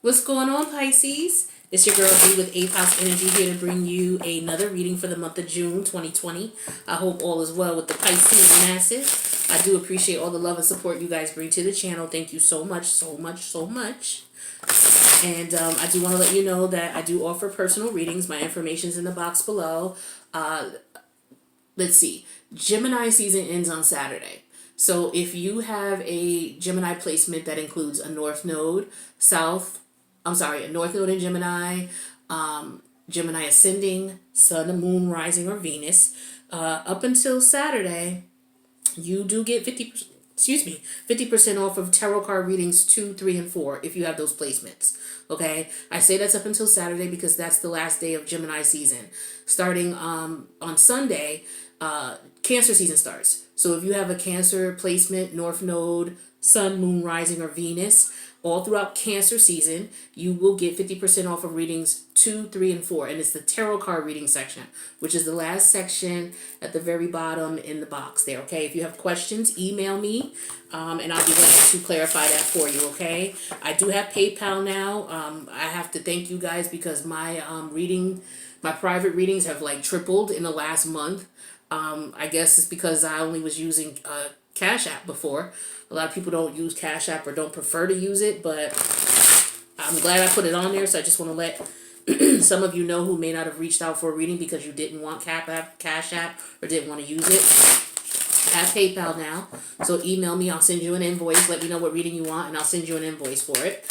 What's going on, Pisces? It's your girl D with 8th House Energy here to bring you another reading for the month of June 2020. I hope all is well with the Pisces masses. I do appreciate all the love and support you guys bring to the channel. Thank you so much, so much, so much. And I do want to let you know that I do offer personal readings. My information's in the box below. Let's see. Gemini season ends on Saturday. So if you have a Gemini placement that includes a North Node, a North Node in Gemini, Gemini ascending, Sun, Moon, Rising, or Venus, up until Saturday, you do get 50% off of tarot card readings 2, 3, and 4 if you have those placements. Okay, I say that's up until Saturday because that's the last day of Gemini season. Starting on Sunday, Cancer season starts. So if you have a Cancer placement, North Node, Sun, Moon, Rising, or Venus, all throughout Cancer season, you will get 50% off of readings 2, 3, and 4. And it's the tarot card reading section, which is the last section at the very bottom in the box there, okay? If you have questions, email me, and I'll be glad to clarify that for you, okay? I do have PayPal now. I have to thank you guys because my private readings have like tripled in the last month. I guess it's because I only was using Cash App before. A lot of people don't use Cash App or don't prefer to use it, but I'm glad I put it on there. So I just want to let some of you know who may not have reached out for a reading because you didn't want Cash App or didn't want to use it. I have PayPal now, so email me. I'll send you an invoice. Let me know what reading you want, and I'll send you an invoice for it.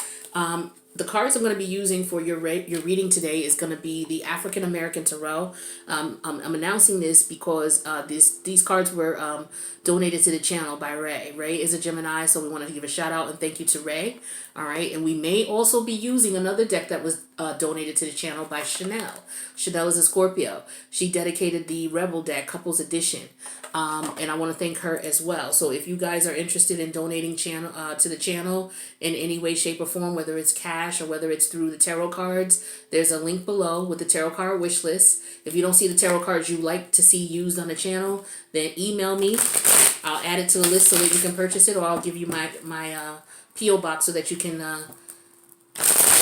The cards I'm going to be using for your reading today is going to be the African American Tarot. I'm announcing this because these cards were donated to the channel by Ray. Ray is a Gemini, so we wanted to give a shout out and thank you to Ray. All right, and we may also be using another deck that was donated to the channel by Chanel. Chanel is a Scorpio. She dedicated the Rebel deck, Couples Edition. And I want to thank her as well. So if you guys are interested in donating to the channel in any way, shape, or form, whether it's cash or whether it's through the tarot cards, there's a link below with the tarot card wish list. If you don't see the tarot cards you like to see used on the channel, then email me. I'll add it to the list so that you can purchase it, or I'll give you my P.O. box so that you can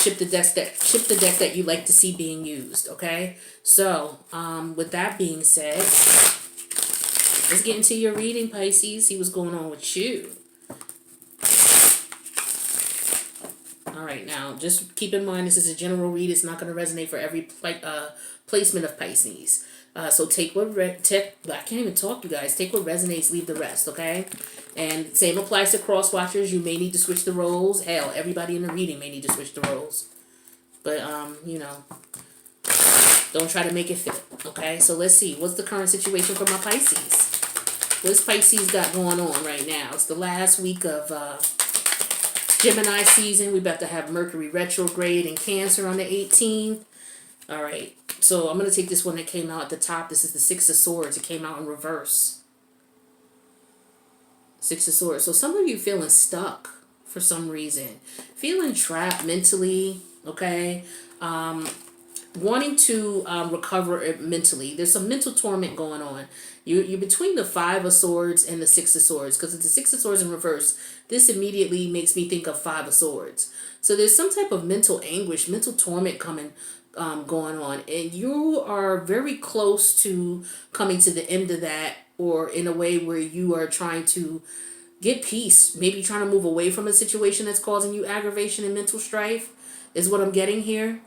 ship the deck that you like to see being used. Okay. So with that being said, let's get into your reading, Pisces. See what's going on with you. All right, now just keep in mind this is a general read. It's not going to resonate for every placement of Pisces. So take what I can't even talk, you guys. Take what resonates, leave the rest, okay? And same applies to cross watchers. You may need to switch the roles. Hell, everybody in the reading may need to switch the roles. But you know, don't try to make it fit, okay? So let's see. What's the current situation for my Pisces? What's Pisces got going on right now? It's the last week of Gemini season. We're about to have Mercury retrograde in Cancer on the 18th. All right. So I'm going to take this one that came out at the top. This is the Six of Swords. It came out in reverse. Six of Swords. So some of you feeling stuck for some reason. Feeling trapped mentally, okay? Wanting to recover mentally. There's some mental torment going on. You're between the Five of Swords and the Six of Swords. Because it's the Six of Swords in reverse. This immediately makes me think of Five of Swords. So there's some type of mental anguish, mental torment going on. And you are very close to coming to the end of that, or in a way where you are trying to get peace. Maybe trying to move away from a situation that's causing you aggravation and mental strife is what I'm getting here.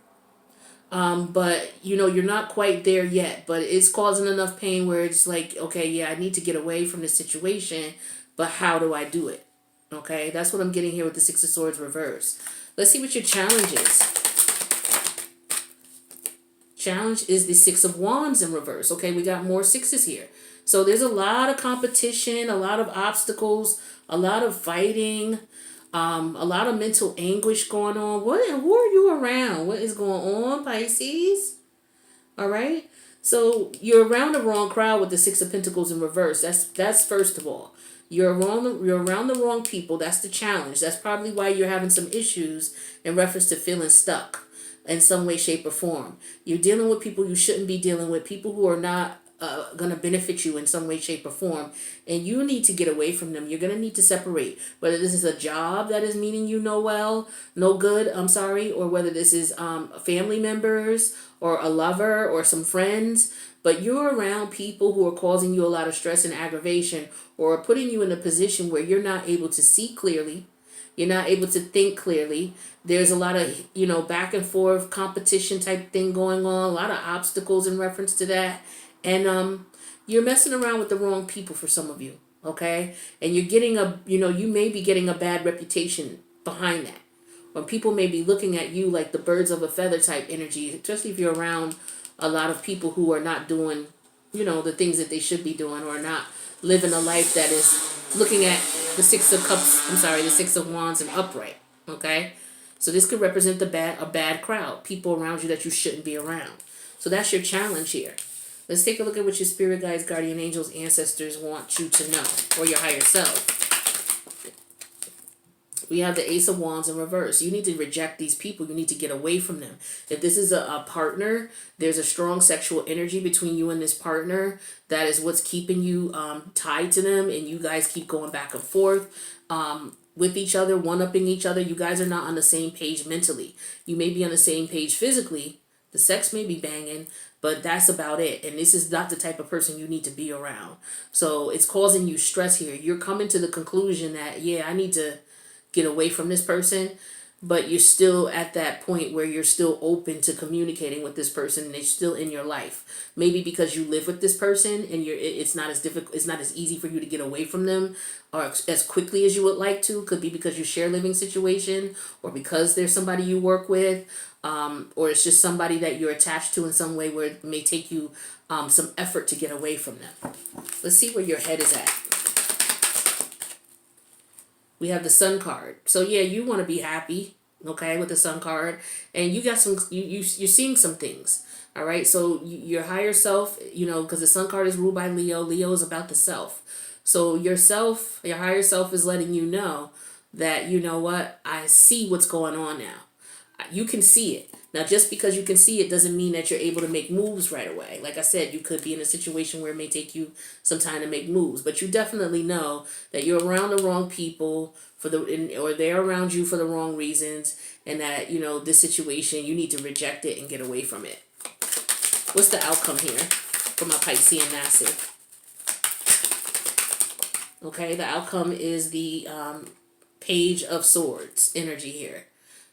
But you know, you're not quite there yet, but it's causing enough pain where it's like, okay, yeah, I need to get away from this situation, but how do I do it? Okay, that's what I'm getting here with the Six of Swords reverse. Let's see what your challenge is. Challenge is the Six of Wands in reverse. Okay, we got more sixes here. So there's a lot of competition, a lot of obstacles, a lot of fighting, a lot of mental anguish going on. Who are you around? What is going on, Pisces? All right. So you're around the wrong crowd with the Six of Pentacles in reverse. That's first of all. You're around the wrong people. That's the challenge. That's probably why you're having some issues in reference to feeling stuck in some way, shape, or form. You're dealing with people you shouldn't be dealing with, people who are not going to benefit you in some way, shape, or form, and you need to get away from them. You're going to need to separate, whether this is a job that is meaning you no good, I'm sorry, or whether this is family members or a lover or some friends, but you're around people who are causing you a lot of stress and aggravation, or are putting you in a position where you're not able to see clearly. You're not able to think clearly. There's a lot of, back and forth competition type thing going on, a lot of obstacles in reference to that. And you're messing around with the wrong people for some of you, okay? And you're getting you may be getting a bad reputation behind that. When people may be looking at you like the birds of a feather type energy, especially if you're around a lot of people who are not doing, the things that they should be doing, or not living a life that is looking at the Six of Wands and upright, okay? So this could represent a bad crowd, people around you that you shouldn't be around. So that's your challenge here. Let's take a look at what your spirit guides, guardian angels, ancestors want you to know, or your higher self. We have the Ace of Wands in reverse. You need to reject these people. You need to get away from them. If this is a partner, there's a strong sexual energy between you and this partner. That is what's keeping you tied to them, and you guys keep going back and forth with each other, one-upping each other. You guys are not on the same page mentally. You may be on the same page physically. The sex may be banging, but that's about it. And this is not the type of person you need to be around. So it's causing you stress here. You're coming to the conclusion that, I need to get away from this person, but you're still at that point where you're still open to communicating with this person, and they're still in your life. Maybe because you live with this person and it's not as difficult, it's not as easy for you to get away from them or as quickly as you would like to. Could be because you share a living situation, or because there's somebody you work with, or it's just somebody that you're attached to in some way where it may take you some effort to get away from them. Let's see where your head is at. We have the Sun card. So you want to be happy, okay, with the Sun card, and you got you're seeing some things. All right. So your higher self, because the Sun card is ruled by Leo. Leo is about the self. So your higher self is letting you know that, what, I see what's going on now. You can see it. Now, just because you can see it doesn't mean that you're able to make moves right away. Like I said, you could be in a situation where it may take you some time to make moves, but you definitely know that you're around the wrong people or they're around you for the wrong reasons, and that, this situation, you need to reject it and get away from it. What's the outcome here for my Piscean massive? Okay, the outcome is the Page of Swords energy here.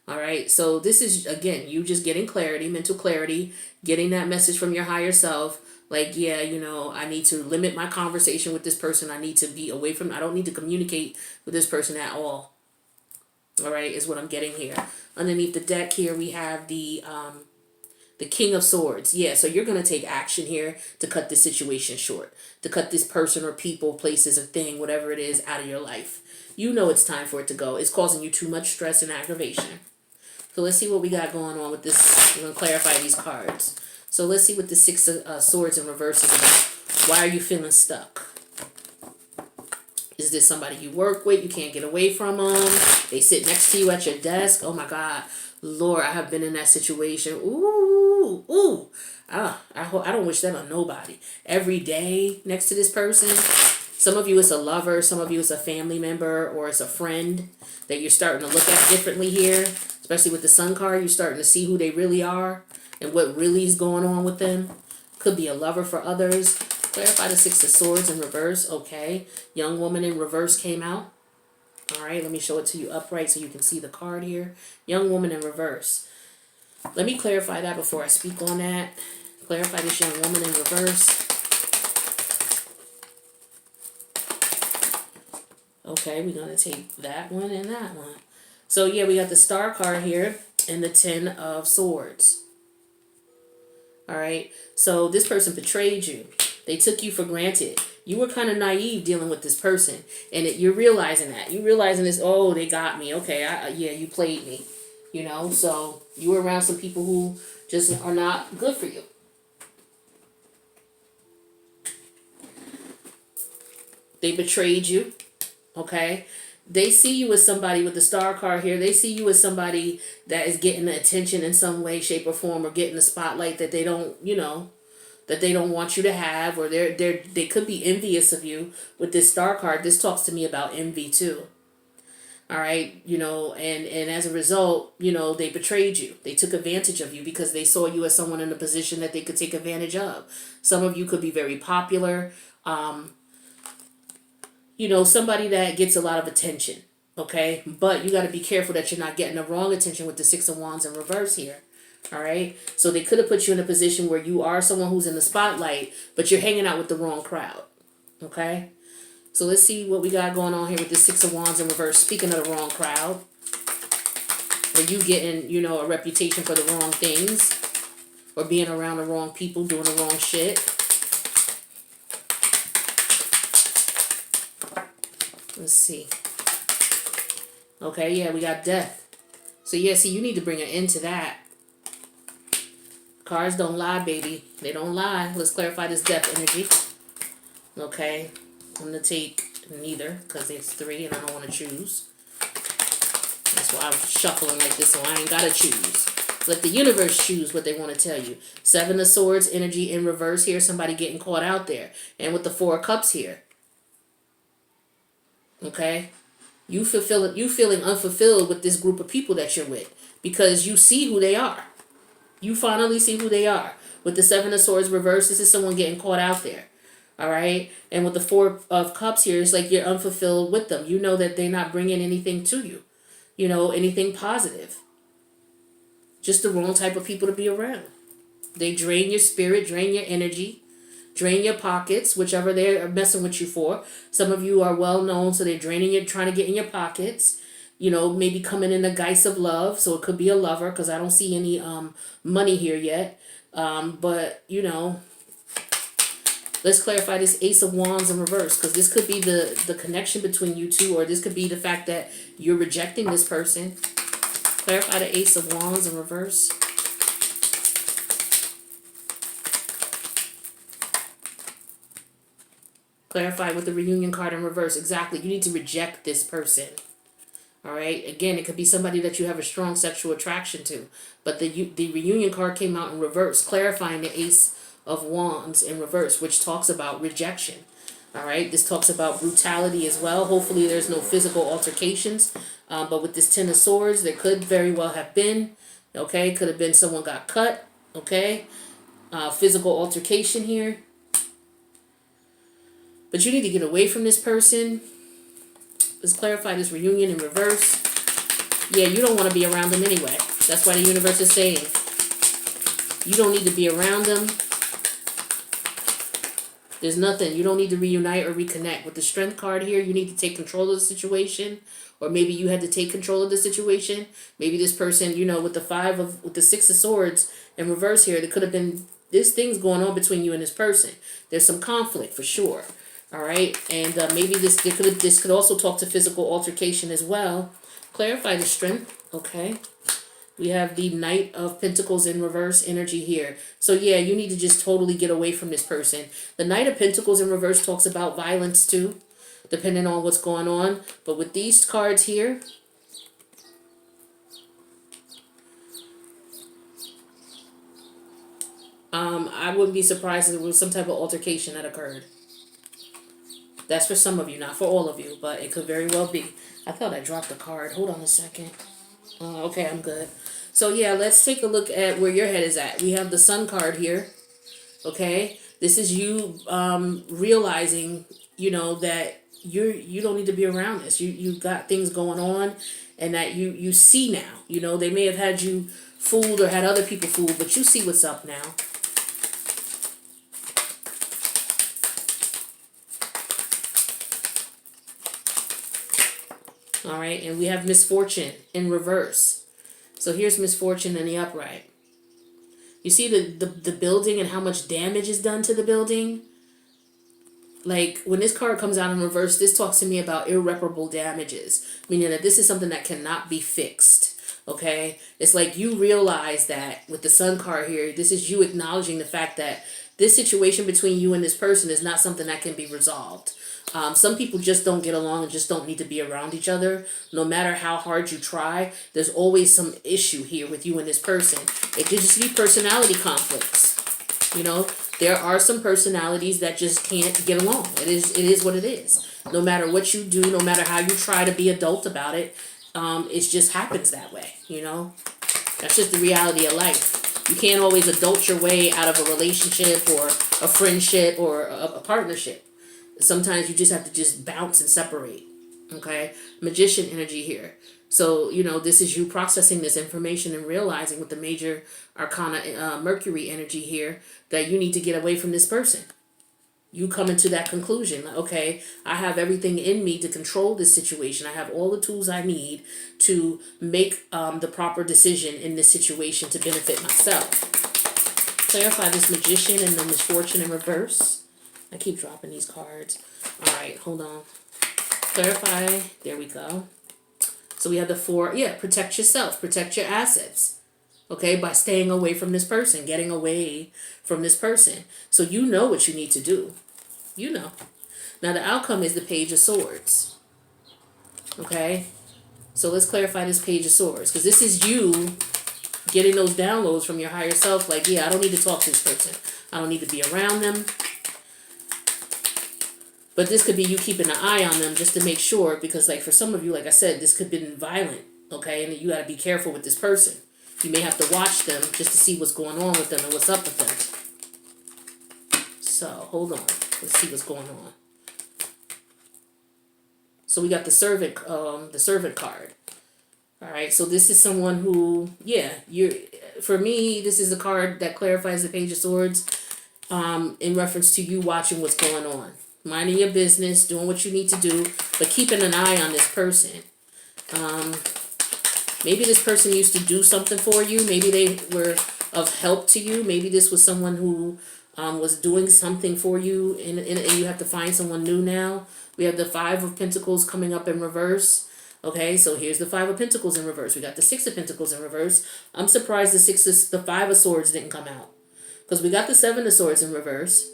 All right, so this is, again, you just getting clarity, mental clarity, getting that message from your higher self. Like, I need to limit my conversation with this person. I need to be away from, I don't need to communicate with this person at all. All right, is what I'm getting here. Underneath the deck here, we have the King of Swords. Yeah, so you're going to take action here to cut this situation short, to cut this person or people, places, or thing, whatever it is, out of your life. You know it's time for it to go. It's causing you too much stress and aggravation. So let's see what we got going on with this. We're going to clarify these cards. So let's see what the Six of Swords in reverse is about. Why are you feeling stuck? Is this somebody you work with? You can't get away from them. They sit next to you at your desk. Oh my God. Lord, I have been in that situation. Ooh. I don't wish that on nobody. Every day next to this person. Some of you it's a lover. Some of you it's a family member, or it's a friend that you're starting to look at differently here. Especially with the Sun card, you're starting to see who they really are and what really is going on with them. Could be a lover for others. Clarify the Six of Swords in reverse. Okay. Young woman in reverse came out. All right. Let me show it to you upright so you can see the card here. Young woman in reverse. Let me clarify that before I speak on that. Clarify this young woman in reverse. Okay. We're going to take that one and that one. So, we got the Star card here and the Ten of Swords. All right. So, this person betrayed you. They took you for granted. You were kind of naive dealing with this person. And you're realizing that. You're realizing this, oh, they got me. Okay, you played me. So you were around some people who just are not good for you. They betrayed you. Okay. They see you as somebody with the Star card here. They see you as somebody that is getting the attention in some way, shape, or form, or getting the spotlight that they don't, that they don't want you to have, or they could be envious of you with this Star card. This talks to me about envy too. All right, and as a result, they betrayed you. They took advantage of you because they saw you as someone in a position that they could take advantage of. Some of you could be very popular, somebody that gets a lot of attention, okay? But you got to be careful that you're not getting the wrong attention with the Six of Wands in reverse here. All right, so they could have put you in a position where you are someone who's in the spotlight, but you're hanging out with the wrong crowd. Okay, so let's see what we got going on here with the Six of Wands in reverse. Speaking of the wrong crowd, or you getting, a reputation for the wrong things, or being around the wrong people, doing the wrong shit. Let's see. Okay, yeah, we got death. So yeah, see, you need to bring an end to that. Cards don't lie, baby. They don't lie. Let's clarify this death energy. Okay. I'm going to take neither because there's 3 and I don't want to choose. That's why I'm shuffling like this, so I ain't got to choose. Let the universe choose what they want to tell you. 7 of Swords energy in reverse here. Somebody getting caught out there. And with the 4 of Cups here. Okay. You feeling unfulfilled with this group of people that you're with because you see who they are. You finally see who they are. With the 7 of Swords reverse, this is someone getting caught out there. All right? And with the 4 of Cups here, it's like you're unfulfilled with them. You know that they're not bringing anything to you. Anything positive. Just the wrong type of people to be around. They drain your spirit, drain your energy, drain your pockets, whichever they're messing with you for. Some of you are well known, so they're draining you, trying to get in your pockets. Maybe coming in the guise of love. So it could be a lover because I don't see any money here yet. But, let's clarify this Ace of Wands in reverse because this could be the connection between you two, or this could be the fact that you're rejecting this person. Clarify the Ace of Wands in reverse. Clarify with the reunion card in reverse. Exactly. You need to reject this person. All right. Again, it could be somebody that you have a strong sexual attraction to. But the reunion card came out in reverse, clarifying the Ace of Wands in reverse, which talks about rejection. All right. This talks about brutality as well. Hopefully there's no physical altercations. But with this 10 of Swords, there could very well have been. Okay. Could have been someone got cut. Okay. Physical altercation here. But you need to get away from this person. Let's clarify this reunion in reverse. Yeah, you don't want to be around them anyway. That's why the universe is saying you don't need to be around them. There's nothing. You don't need to reunite or reconnect. With the Strength card here, you need to take control of the situation. Or maybe you had to take control of the situation. Maybe this person, with the 6 of Swords in reverse here, there could have been, there's things going on between you and this person. There's some conflict for sure. All right, and maybe this could also talk to physical altercation as well. Clarify the Strength. Okay, we have the Knight of Pentacles in reverse energy here. So yeah, you need to just totally get away from this person. The Knight of Pentacles in reverse talks about violence too, depending on what's going on. But with these cards here, I wouldn't be surprised if there was some type of altercation that occurred. That's for some of you, not for all of you, but it could very well be. I thought I dropped a card. Hold on a second. Okay, I'm good. So yeah, let's take a look at where your head is at. We have the Sun card here. Okay, this is you realizing, that you don't need to be around this. You got things going on, and that you see now. They may have had you fooled or had other people fooled, but you see what's up now. All right, and we have misfortune in reverse. So here's misfortune in the upright. You see the building and how much damage is done to the building? Like, when this card comes out in reverse, this talks to me about irreparable damages, meaning that this is something that cannot be fixed, okay? It's like you realize that with the Sun card here, this is you acknowledging the fact that this situation between you and this person is not something that can be resolved. Some people just don't get along and just don't need to be around each other. No matter how hard you try, there's always some issue here with you and this person. It could just be personality conflicts. There are some personalities that just can't get along. It is what it is. No matter what you do, no matter how you try to be adult about it, it just happens that way, you know? That's just the reality of life. You can't always adult your way out of a relationship or a friendship or a partnership. Sometimes you just have to just bounce and separate. Okay? Magician energy here. So, you know, this is you processing this information and realizing with the major arcana Mercury energy here that you need to get away from this person. You come into that conclusion. Okay, I have everything in me to control this situation. I have all the tools I need to make the proper decision in this situation to benefit myself. Clarify this Magician and the Misfortune in reverse. I keep dropping these cards. All right, hold on. Clarify. There we go. So we have the 4. Yeah, protect yourself. Protect your assets. Okay, by staying away from this person. Getting away from this person. So you know what you need to do. You know. Now the outcome is the Page of Swords. Okay. So let's clarify this Page of Swords. Because this is you getting those downloads from your higher self. Like, yeah, I don't need to talk to this person. I don't need to be around them. But this could be you keeping an eye on them just to make sure, because like for some of you, like I said, this could have been violent, okay? And you got to be careful with this person. You may have to watch them just to see what's going on with them and what's up with them. So, hold on. Let's see what's going on. So we got the servant card. All right, so this is someone who, yeah, for me, this is a card that clarifies the Page of Swords in reference to you watching what's going on. Minding your business, doing what you need to do, but keeping an eye on this person. Maybe this person used to do something for you. Maybe they were of help to you. Maybe this was someone who was doing something for you, and you have to find someone new now. We have the 5 of Pentacles coming up in reverse. Okay, so here's the 5 of Pentacles in reverse. We got the 6 of Pentacles in reverse. I'm surprised the 5 of Swords didn't come out. Because we got the 7 of Swords in reverse.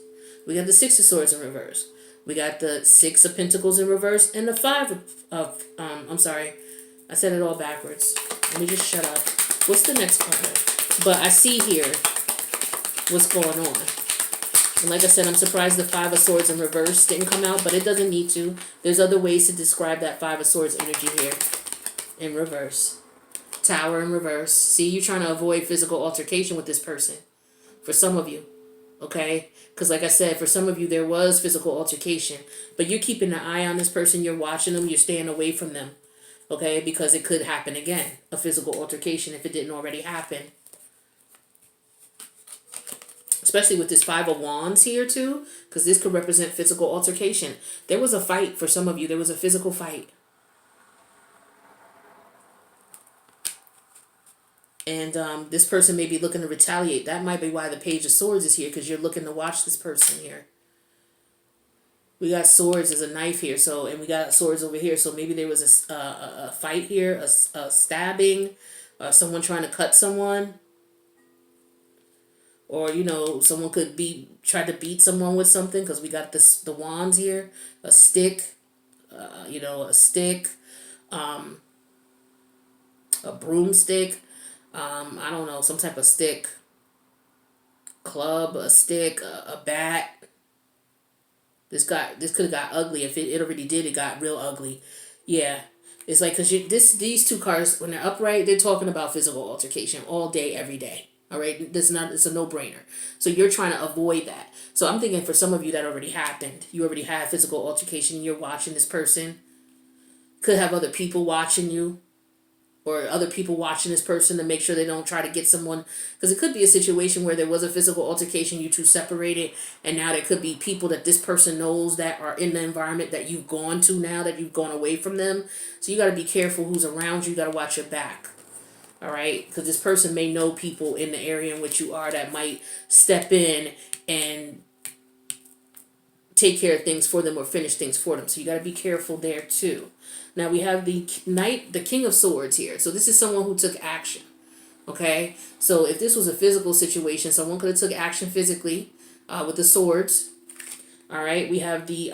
We got the 6 of Swords in reverse. We got the 6 of Pentacles in reverse and the 5 of I'm sorry. I said it all backwards. Let me just shut up. What's the next card? But I see here what's going on. And like I said, I'm surprised the 5 of Swords in reverse didn't come out, but it doesn't need to. There's other ways to describe that 5 of Swords energy here in reverse. Tower in reverse. See, you're trying to avoid physical altercation with this person. For some of you. Okay? Because like I said, for some of you, there was physical altercation. But you're keeping an eye on this person. You're watching them. You're staying away from them. Okay? Because it could happen again. A physical altercation if it didn't already happen. Especially with this 5 of Wands here too. Because this could represent physical altercation. There was a fight for some of you. There was a physical fight. And this person may be looking to retaliate. That might be why the Page of Swords is here, because you're looking to watch this person here. We got swords as a knife here, so, and we got swords over here. So maybe there was a fight here, a stabbing, someone trying to cut someone. Or, you know, someone could try to beat someone with something, because we got the wands here. A stick, a stick, a broomstick. I don't know, some type of stick, club, a stick, a bat. This could have got ugly. If it already did, it got real ugly. Yeah, it's like, because these 2 cards, when they're upright, they're talking about physical altercation all day, every day. All right, it's a no-brainer. So you're trying to avoid that. So I'm thinking for some of you that already happened. You already had physical altercation. You're watching this person. Could have other people watching you. Or other people watching this person to make sure they don't try to get someone. Because it could be a situation where there was a physical altercation, you 2 separated, and now there could be people that this person knows that are in the environment that you've gone to now, that you've gone away from them. So you got to be careful who's around you. You got to watch your back. All right? Because this person may know people in the area in which you are that might step in and take care of things for them or finish things for them. So you got to be careful there too. Now we have the King of Swords here. So this is someone who took action. Okay? So if this was a physical situation, someone could have took action physically with the swords. All right? We have the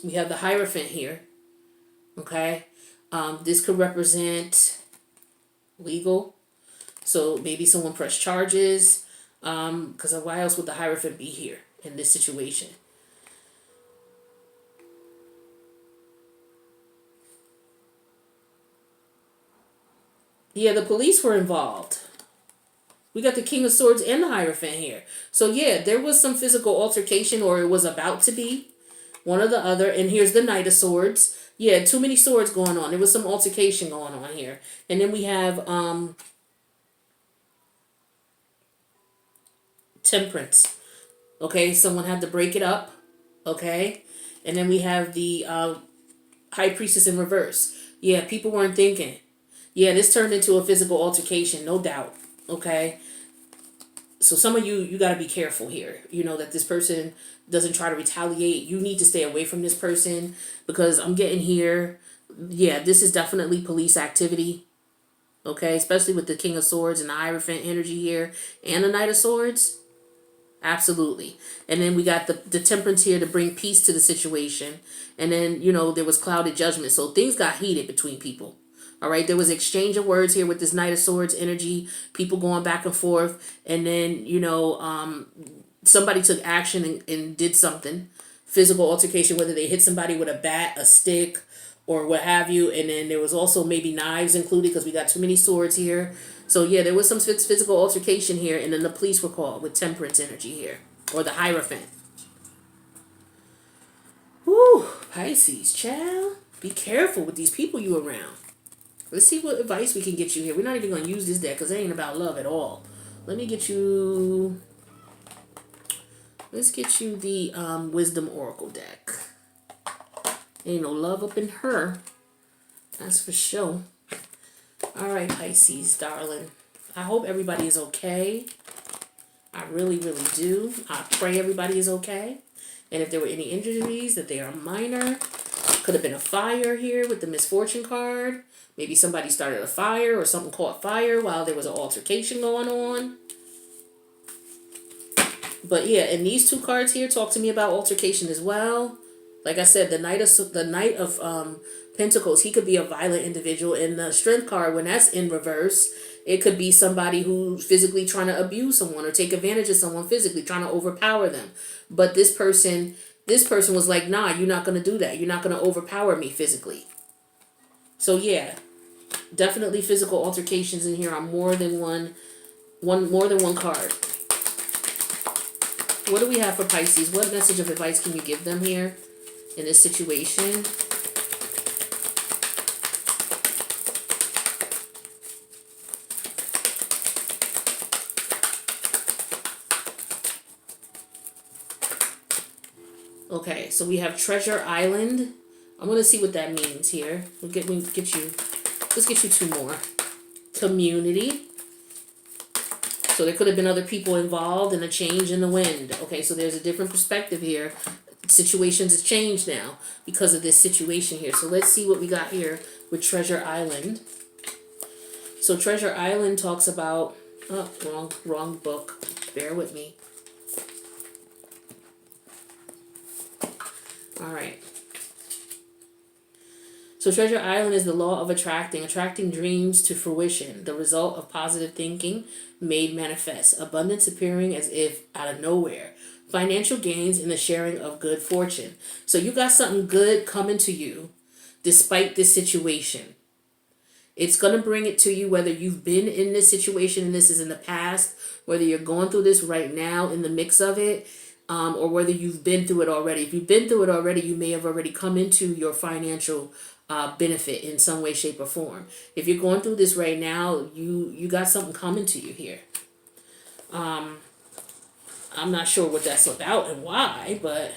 Hierophant here. Okay? This could represent legal. So maybe someone pressed charges. Because why else would the Hierophant be here in this situation? Yeah, the police were involved. We got the King of Swords and the Hierophant here. So yeah, there was some physical altercation, or it was about to be. One or the other. And here's the Knight of Swords. Yeah, too many swords going on. There was some altercation going on here. And then we have Temperance. Okay, someone had to break it up. Okay. And then we have the High Priestess in reverse. Yeah, people weren't thinking. Yeah, this turned into a physical altercation, no doubt. Okay. So some of you got to be careful here. You know, that this person doesn't try to retaliate. You need to stay away from this person, because I'm getting here. Yeah, this is definitely police activity. Okay, especially with the King of Swords and the Hierophant energy here and the Knight of Swords. Absolutely. And then we got the Temperance here to bring peace to the situation. And then, you know, there was clouded judgment. So things got heated between people. All right, there was exchange of words here with this Knight of Swords energy, people going back and forth. And then, you know, somebody took action and did something. Physical altercation, whether they hit somebody with a bat, a stick, or what have you. And then there was also maybe knives included, because we got too many swords here. So yeah, there was some physical altercation here. And then the police were called with Temperance energy here, or the Hierophant. Woo, Pisces, child. Be careful with these people you around. Let's see what advice we can get you here. We're not even going to use this deck because it ain't about love at all. Let me get you... Let's get you the Wisdom Oracle deck. Ain't no love up in her. That's for sure. Alright, Pisces, darling. I hope everybody is okay. I really, really do. I pray everybody is okay. And if there were any injuries, that they are minor. Could have been a fire here with the Misfortune card. Maybe somebody started a fire or something caught fire while there was an altercation going on. But yeah, and these two cards here talk to me about altercation as well. Like I said, the Knight of Pentacles, he could be a violent individual. And the Strength card, when that's in reverse, it could be somebody who's physically trying to abuse someone or take advantage of someone physically, trying to overpower them. But this person was like, nah, you're not going to do that. You're not going to overpower me physically. So yeah, definitely physical altercations in here on more than one card. What do we have for Pisces? What message of advice can you give them here in this situation? Okay, so we have Treasure Island. I'm going to see what that means here. Let's get you 2 more. Community. So there could have been other people involved and a change in the wind. Okay, so there's a different perspective here. Situations have changed now because of this situation here. So let's see what we got here with Treasure Island. So Treasure Island talks about... Oh, wrong book. Bear with me. All right. So Treasure Island is the law of attracting dreams to fruition, the result of positive thinking made manifest, abundance appearing as if out of nowhere, financial gains in the sharing of good fortune. So you got something good coming to you despite this situation. It's going to bring it to you whether you've been in this situation and this is in the past, whether you're going through this right now in the mix of it, or whether you've been through it already. If you've been through it already, you may have already come into your financial benefit in some way, shape, or form. If you're going through this right now, you got something coming to you here. I'm not sure what that's about and why, but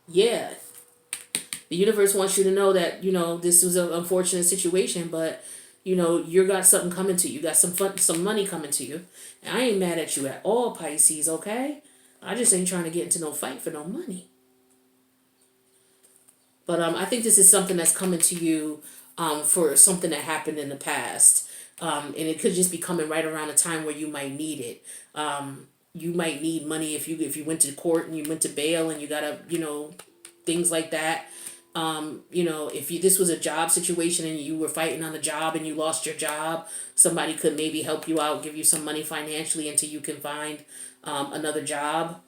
yeah. The universe wants you to know that, you know, this was an unfortunate situation, but, you know, you got something coming to you. You got some money coming to you. And I ain't mad at you at all, Pisces, okay? I just ain't trying to get into no fight for no money. But I think this is something that's coming to you for something that happened in the past. And it could just be coming right around a time where you might need it. You might need money if you went to court and you went to bail and you got to, you know, things like that. You know, if this was a job situation and you were fighting on the job and you lost your job, somebody could maybe help you out, give you some money financially until you can find another job.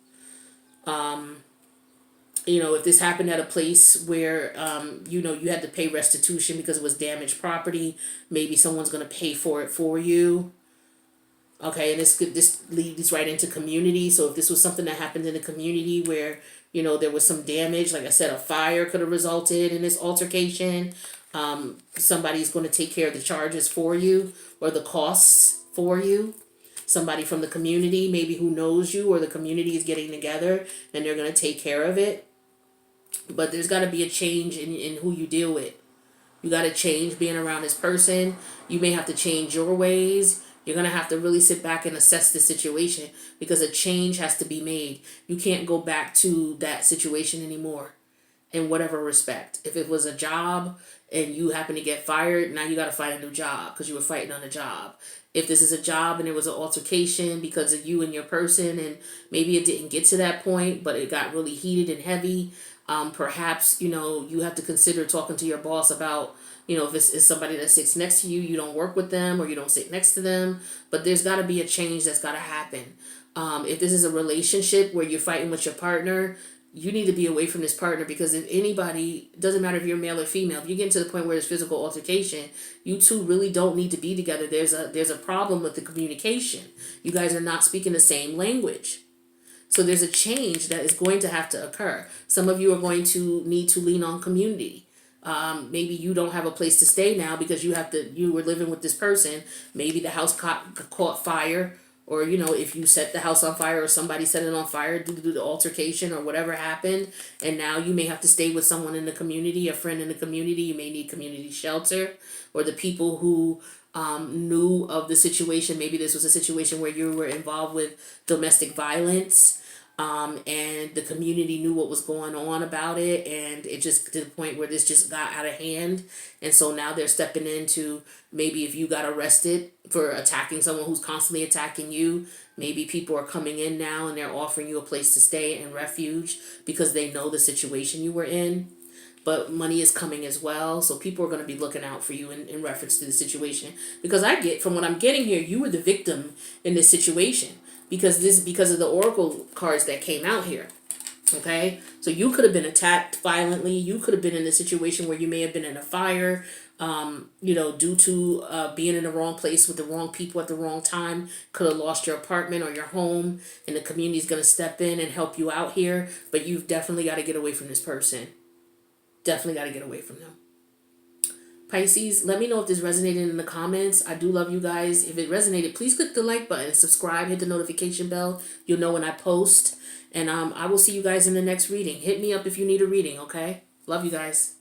You know, if this happened at a place where, you know, you had to pay restitution because it was damaged property, maybe someone's going to pay for it for you. Okay, and this leads right into community. So if this was something that happened in the community where, you know, there was some damage, like I said, a fire could have resulted in this altercation. Somebody's going to take care of the charges for you or the costs for you. Somebody from the community, maybe who knows you, or the community is getting together and they're going to take care of it. But there's got to be a change in who you deal with. You got to change being around this person. You may have to change your ways. You're going to have to really sit back and assess the situation because a change has to be made. You can't go back to that situation anymore in whatever respect. If it was a job and you happen to get fired, now you got to find a new job because you were fighting on a job. If this is a job and it was an altercation because of you and your person and maybe it didn't get to that point, but it got really heated and heavy, perhaps, you know, you have to consider talking to your boss about, you know, if it's somebody that sits next to you, you don't work with them or you don't sit next to them, but there's got to be a change that's got to happen. If this is a relationship where you're fighting with your partner, you need to be away from this partner because if anybody, doesn't matter if you're male or female, if you get to the point where there's physical altercation, you two really don't need to be together. There's a problem with the communication. You guys are not speaking the same language. So there's a change that is going to have to occur. Some of you are going to need to lean on community. Maybe you don't have a place to stay now because you were living with this person. Maybe the house caught fire, or, you know, if you set the house on fire or somebody set it on fire due to the altercation or whatever happened, and now you may have to stay with someone in the community, a friend in the community. You may need community shelter, or the people who knew of the situation. Maybe this was a situation where you were involved with domestic violence. And the community knew what was going on about it, and it just to the point where this just got out of hand, and so now they're stepping into, maybe if you got arrested for attacking someone who's constantly attacking you, maybe people are coming in now and they're offering you a place to stay and refuge because they know the situation you were in. But money is coming as well, so people are going to be looking out for you in reference to the situation, because from what I'm getting here, you were the victim in this situation. Because of the oracle cards that came out here. Okay? So you could have been attacked violently. You could have been in a situation where you may have been in a fire, you know, due to being in the wrong place with the wrong people at the wrong time. Could have lost your apartment or your home, and the community is going to step in and help you out here. But you've definitely got to get away from this person. Definitely got to get away from them. Pisces, let me know if this resonated in the comments. I do love you guys. If it resonated, please click the like button, subscribe, hit the notification bell. You'll know when I post. And I will see you guys in the next reading. Hit me up if you need a reading, okay? Love you guys.